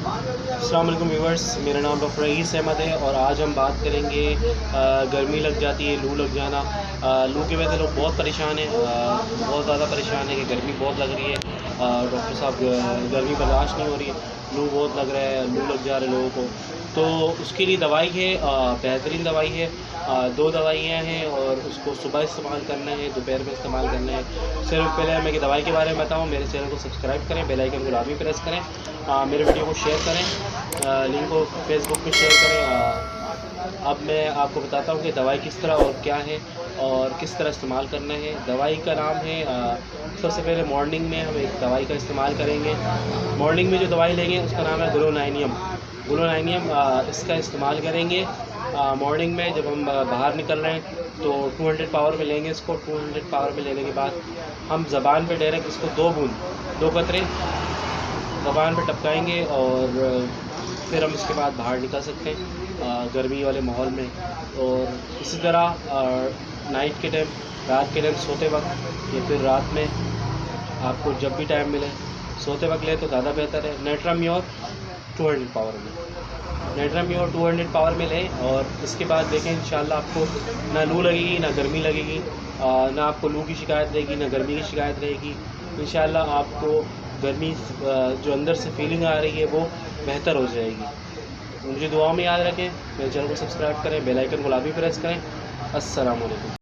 अस्सलाम वालेकुम व्यूवर्स, मेरा नाम डॉक्टर रईस अहमद है और आज हम बात करेंगे गर्मी लग जाती है, लू लग जाना। लू की वजह से लोग बहुत परेशान हैं, बहुत ज़्यादा परेशान है कि गर्मी बहुत लग रही है। डॉक्टर साहब गर्मी बर्दाश्त नहीं हो रही है, लू बहुत लग रहा है, लू लग जा रहे लोगों को। तो उसके लिए दवाई है, बेहतरीन दवाई है। दो दवाइयाँ हैं और उसको सुबह इस्तेमाल करना है, दोपहर में इस्तेमाल करना है। सिर्फ पहले मैं कि दवाई के बारे में बताऊँ, मेरे चैनल को सब्सक्राइब करें, बेल आइकन को लाजमी प्रेस करें, मेरे वीडियो को शेयर करें, लिंक को फेसबुक पे शेयर करें। अब मैं आपको बताता हूँ कि दवाई किस तरह और क्या है और किस तरह इस्तेमाल करना है। दवाई का नाम है, सबसे पहले मॉर्निंग में हम एक दवाई का इस्तेमाल करेंगे। मॉर्निंग में जो दवाई लेंगे उसका नाम है ग्लोनाइनियम। ग्लोनाइनियम इसका इस्तेमाल करेंगे मॉर्निंग में जब हम बाहर निकल रहे हैं। तो 200 पावर में लेंगे इसको। 200 पावर में लेने के बाद हम ज़बान पे डायरेक्ट इसको 2 बूंद 2 कतरे ज़बान पे टपकाएंगे और फिर हम इसके बाद बाहर निकल सकते हैं गर्मी वाले माहौल में। और इसी तरह नाइट के टाइम, रात के टाइम सोते वक्त या फिर रात में आपको जब भी टाइम मिले सोते वक्त लें तो ज़्यादा बेहतर है। नेट्राम्योर 200 पावर में, नेट्राम्योर 200 पावर में लें और इसके बाद देखें इंशाल्लाह आपको ना लू लगेगी ना गर्मी लगेगी, ना आपको लू की शिकायत रहेगी ना गर्मी की शिकायत रहेगी। इंशाल्लाह आपको गर्मी जो अंदर से फीलिंग आ रही है वो बेहतर हो जाएगी। मुझे दुआ में याद रखें, मेरे चैनल को सब्सक्राइब करें, बेल आइकन को लाजमी प्रेस करें। अस्सलाम वालेकुम।